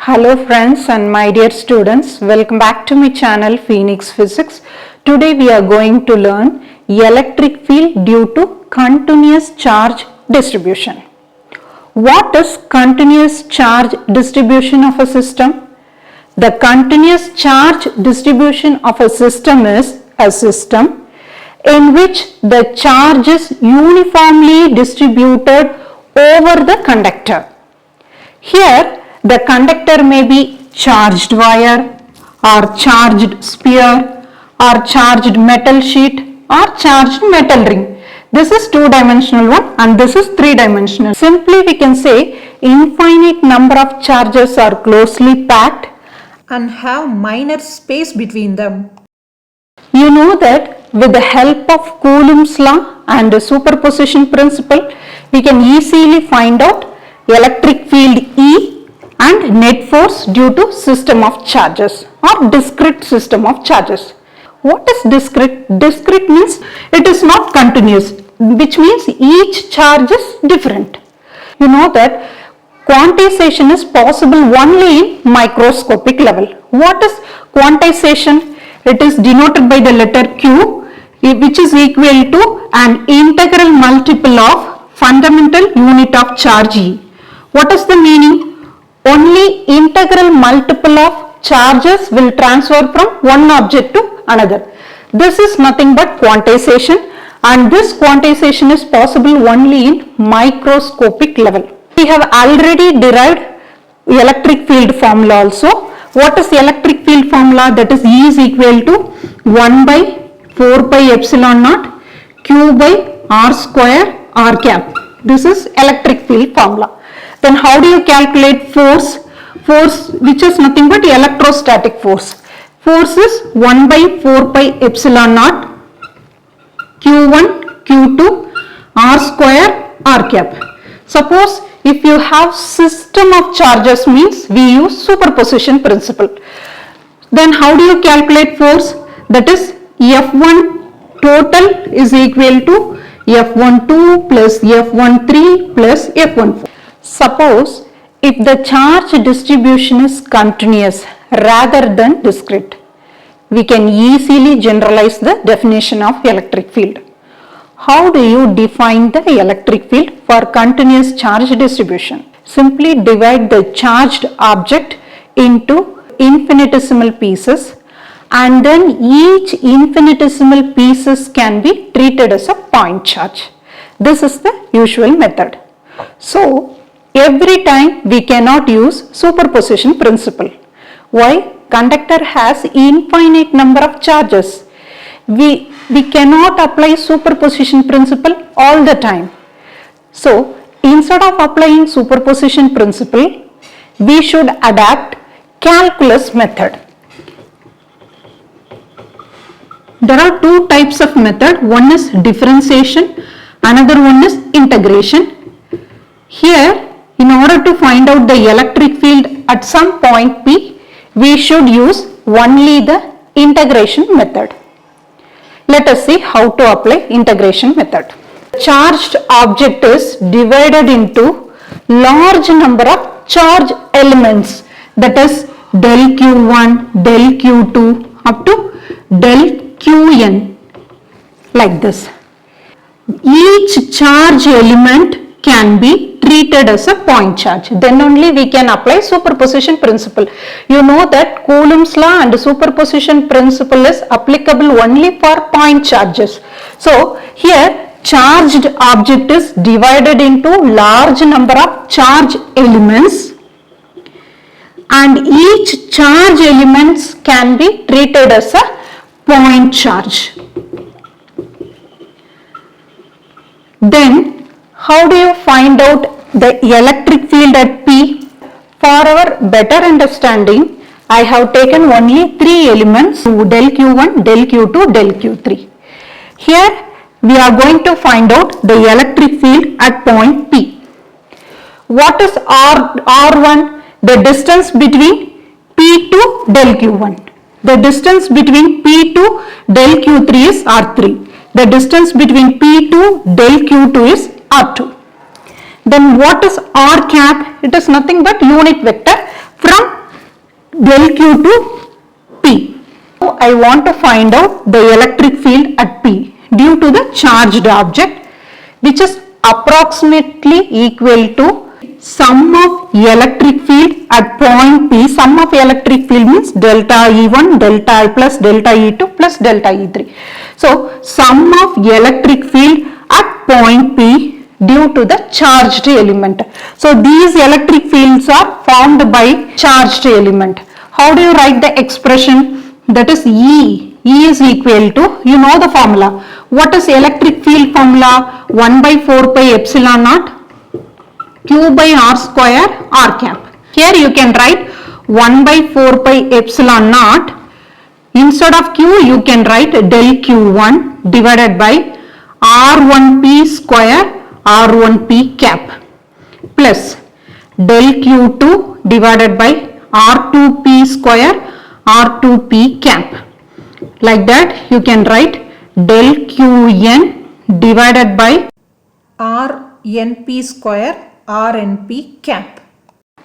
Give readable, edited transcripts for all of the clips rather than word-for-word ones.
Hello friends and my dear students, welcome back to my channel Phoenix Physics. Today we are going to learn electric field due to continuous charge distribution. What is continuous charge distribution of a system? The continuous charge distribution of a system is a system in which the charge is uniformly distributed over the conductor. Here the conductor may be charged wire or charged sphere or charged metal sheet or charged metal ring. This is two-dimensional one and this is three-dimensional. Simply we can say infinite number of charges are closely packed and have minor space between them. You know that with the help of Coulomb's law and the superposition principle, we can easily find out electric field E and net force due to system of charges or discrete system of charges. What is discrete? Discrete means it is not continuous, which means each charge is different. You know that quantization is possible only in microscopic level. What is quantization? It is denoted by the letter Q, which is equal to an integral multiple of fundamental unit of charge E. What is the meaning? Only integral multiple of charges will transfer from one object to another. This is nothing but quantization, and this quantization is possible only in microscopic level. We have already derived electric field formula also. What is the electric field formula? That is E is equal to 1 by 4 pi epsilon naught Q by R square R cap. This is electric field formula. Then how do you calculate force? Force, which is nothing but electrostatic force. Force is 1 by 4 pi epsilon naught Q1 Q2 R square R cap. Suppose if you have system of charges, means we use superposition principle. Then how do you calculate force? That is F1 total is equal to F12 plus F13 plus F14. Suppose if the charge distribution is continuous rather than discrete, we can easily generalize the definition of electric field. How do you define the electric field for continuous charge distribution? Simply divide the charged object into infinitesimal pieces, and then each infinitesimal pieces can be treated as a point charge. This is the usual method. So every time we cannot use superposition principle. Why? Conductor has infinite number of charges. We cannot apply superposition principle all the time. So instead of applying superposition principle, we should adapt calculus method. There are two types of method. One is differentiation, another one is integration. Here, in order to find out the electric field at some point P, we should use only the integration method. Let us see how to apply integration method. Charged object is divided into large number of charge elements, that is del Q1, del Q2 up to del Qn, like this. Each charge element can be treated as a point charge. Then only we can apply superposition principle. You know that Coulomb's law and superposition principle is applicable only for point charges. So here charged object is divided into large number of charge elements, and each charge elements can be treated as a point charge. Then how do you find out the electric field at P? For our better understanding, I have taken only three elements, del Q1, del Q2, del Q3. Here we are going to find out the electric field at point P. What is R1? The distance between P to del Q1. The distance between P to del Q3 is R3. The distance between P to del Q2 is R2. Then what is R cap? It is nothing but unit vector from del Q to P. Now I want to find out the electric field at P due to the charged object, which is approximately equal to sum of electric field at point P. Sum of electric field means delta E1, delta I plus delta E2 plus delta E3. So sum of electric field at point P due to the charged element. So these electric fields are formed by charged element. How do you write the expression? That is E. E is equal to, you know the formula. What is electric field formula? 1 by 4 pi epsilon naught Q by R square R cap. Here you can write 1 by 4 pi epsilon naught. Instead of Q you can write del Q1 divided by R1P square R1P cap plus del Q2 divided by R2P square R2P cap. Like that you can write del Qn divided by RNP square RNP cap.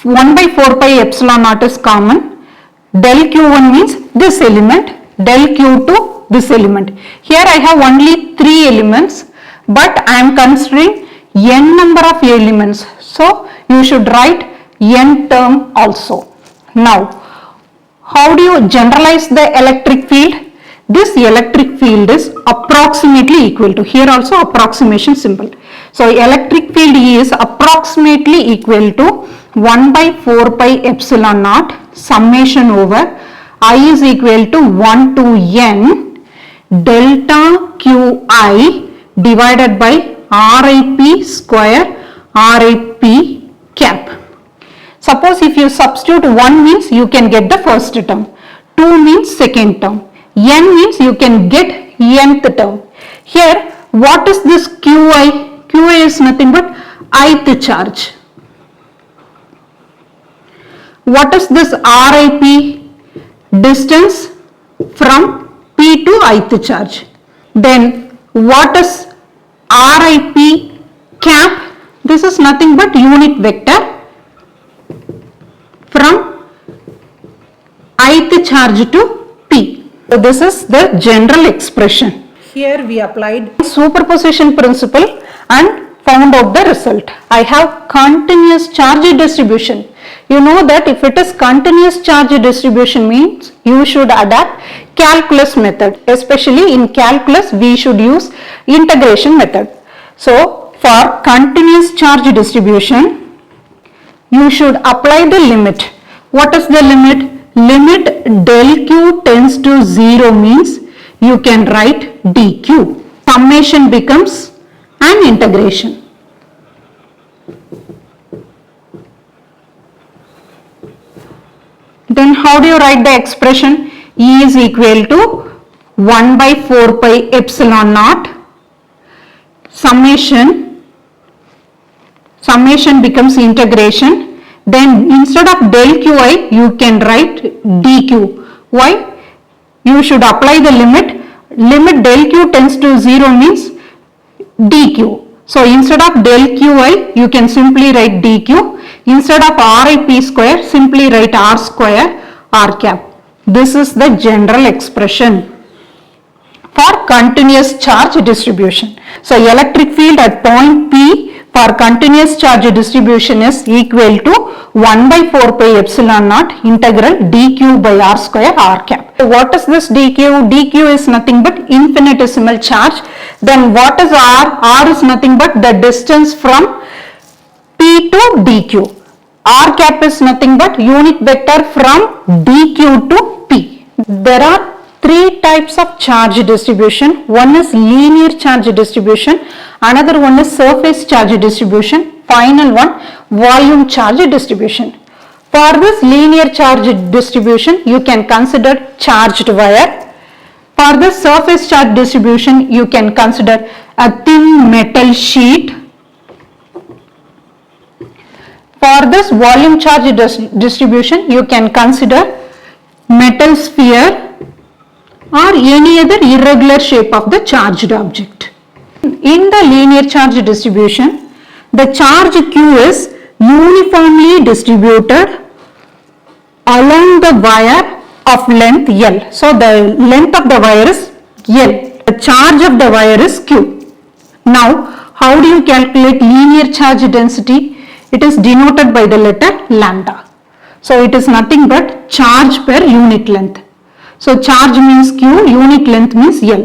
1 by 4 pi epsilon naught is common. Del Q1 means this element, del Q2 this element. Here I have only 3 elements, but I am considering n number of elements. So you should write n term also. Now, how do you generalize the electric field? This electric field is approximately equal to, here also approximation symbol. So electric field is approximately equal to 1 by 4 pi epsilon naught summation over I is equal to 1 to n delta Qi divided by RIP square RIP cap. Suppose if you substitute 1 means you can get the first term, 2 means second term, n means you can get nth term. Here what is this Qi? Qi is nothing but ith charge. What is this RIP? Distance from P to ith charge. Then what is RIP cap? This is nothing but unit vector from ith charge to P. So this is the general expression. Here we applied Superposition principle and found out the result. I have continuous charge distribution. You know that if it is continuous charge distribution means you should adapt calculus method. Especially in calculus we should use integration method. So for continuous charge distribution you should apply the limit. What is the limit? Limit del Q tends to 0 means you can write dq. Summation becomes an integration. Then how do you write the expression? E is equal to 1 by 4 pi epsilon naught summation becomes integration. Then instead of del Qi you can write dq. Why? You should apply the limit. Limit del Q tends to 0 means dq. So instead of del Qi you can simply write dq. Instead of RIP square simply write R square R cap. This is the general expression for continuous charge distribution. So electric field at point P for continuous charge distribution is equal to 1 by 4 pi epsilon naught integral dq by R square R cap. So what is this dq? dq is nothing but infinitesimal charge. Then what is R? R is nothing but the distance from P to dq. R cap is nothing but unit vector from dq to P. There are 3 types of charge distribution. One is linear charge distribution, another one is surface charge distribution, final one volume charge distribution. For this linear charge distribution you can consider charged wire. For this surface charge distribution you can consider a thin metal sheet. For this volume charge distribution you can consider metal sphere or any other irregular shape of the charged object. In the linear charge distribution, the charge Q is uniformly distributed along the wire of length L. So the length of the wire is L. The charge of the wire is Q. Now how do you calculate linear charge density? It is denoted by the letter lambda. So it is nothing but charge per unit length. So charge means Q, unit length means L.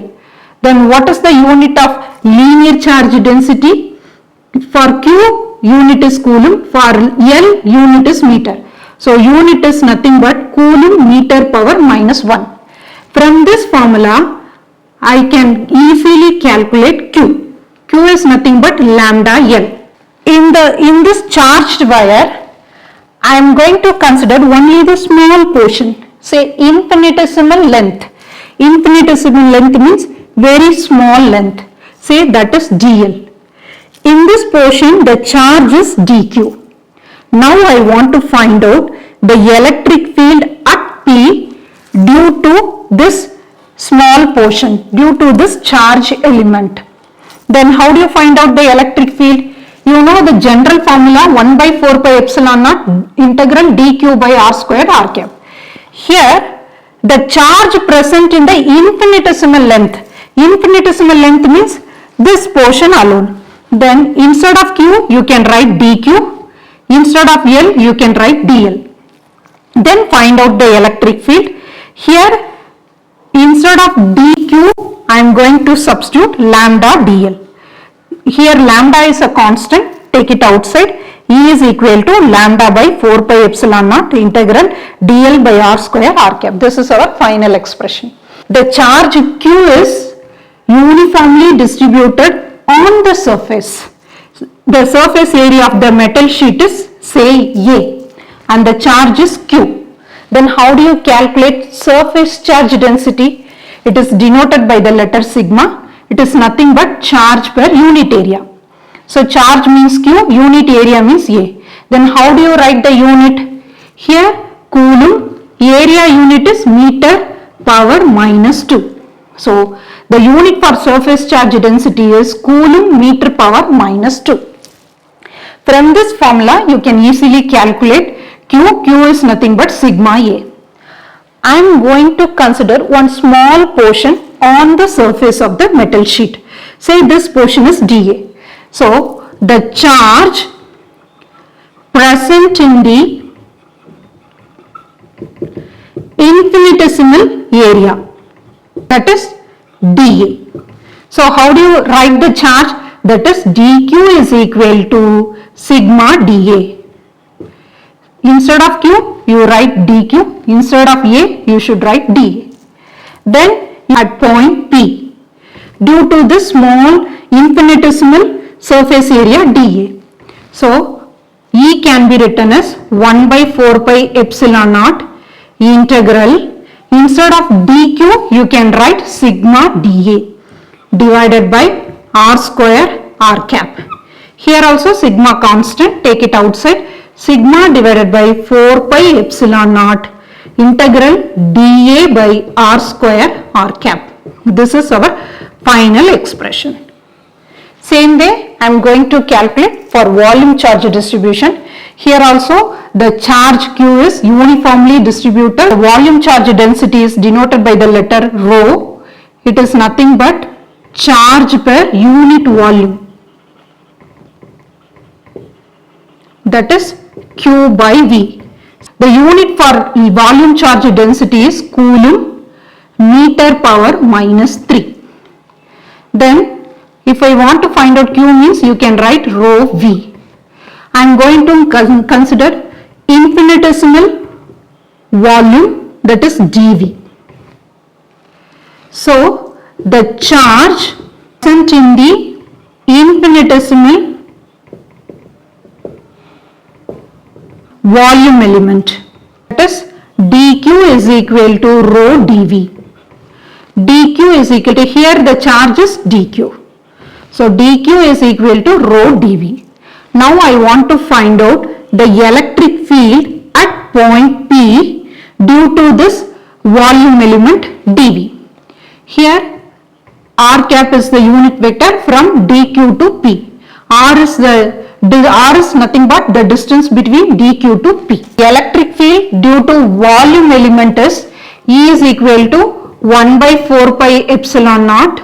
Then what is the unit of linear charge density? For Q, unit is coulomb, for L, unit is meter. So unit is nothing but coulomb meter power minus 1. From this formula, I can easily calculate Q. Q is nothing but lambda L. In this charged wire, I am going to consider only the small portion, say infinitesimal length. Infinitesimal length means very small length, say that is dl. In this portion the charge is dq. Now I want to find out the electric field at P due to this small portion, due to this charge element. Then how do you find out the electric field? You know the general formula 1 by 4 pi epsilon naught integral dq by r squared r cap. Here the charge present in the infinitesimal length. Infinitesimal length means this portion alone. Then instead of q you can write dq, instead of l you can write dl. Then find out the electric field. Here instead of dq I am going to substitute lambda dl. Here lambda is a constant, take it outside. E is equal to lambda by 4 pi epsilon naught integral dl by r square r cap. This is our final expression. The charge Q is uniformly distributed on the surface. The surface area of the metal sheet is say A and the charge is Q. Then how do you calculate surface charge density? It is denoted by the letter sigma. It is nothing but charge per unit area. So charge means Q, unit area means A. Then how do you write the unit? Here coulomb, area unit is meter power minus 2. So the unit for surface charge density is coulomb meter power minus 2. From this formula you can easily calculate Q. Q is nothing but sigma A. I am going to consider one small portion on the surface of the metal sheet. Say this portion is dA. So the charge present in the infinitesimal area, that is dA. So how do you write the charge? That is dq is equal to sigma dA. Instead of q you write dq, instead of a you should write dA. Then at point P, due to this small infinitesimal surface area dA. So E can be written as 1 by 4 pi epsilon naught integral, instead of dq you can write sigma dA divided by r square r cap. Here also sigma constant, take it outside. Sigma divided by 4 pi epsilon naught integral dA by r square r cap. This is our final expression. Same way I am going to calculate for volume charge distribution. Here also the charge Q is uniformly distributed. The volume charge density is denoted by the letter rho. It is nothing but charge per unit volume, that is Q by V. The unit for volume charge density is coulomb meter power minus 3. Then if I want to find out Q means you can write rho V. I am going to consider infinitesimal volume, that is dV. So the charge present in the infinitesimal volume element, that is dq is equal to rho dV. dq is equal to, here the charge is dq. So dq is equal to rho dV. Now I want to find out the electric field at point P due to this volume element dV. Here r cap is the unit vector from dq to P. R is nothing but the distance between dq to P. The electric field due to volume element is E is equal to 1 by 4 pi epsilon naught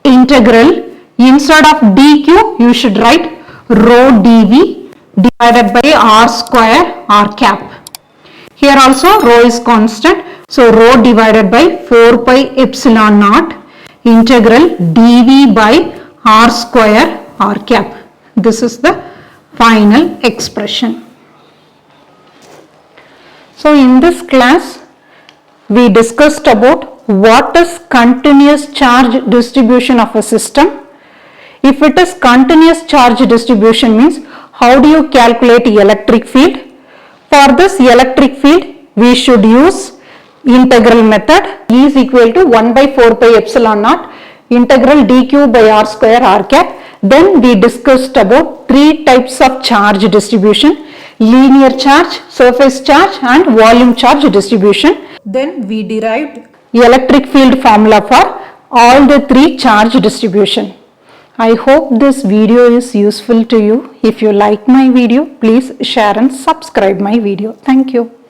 integral, instead of dq you should write rho dv divided by r square r cap. Here also rho is constant, so rho divided by 4 pi epsilon naught integral dv by r square r cap. This is the final expression. So in this class we discussed about what is continuous charge distribution of a system. If it is continuous charge distribution means how do you calculate electric field? For this electric field we should use integral method. E is equal to 1 by 4 pi epsilon naught integral dq by r square r cap. Then we discussed about three types of charge distribution: linear charge, surface charge and volume charge distribution. Then we derived Electric field formula for all the three charge distribution. I hope this video is useful to you. If you like my video, please share and subscribe my video. Thank you.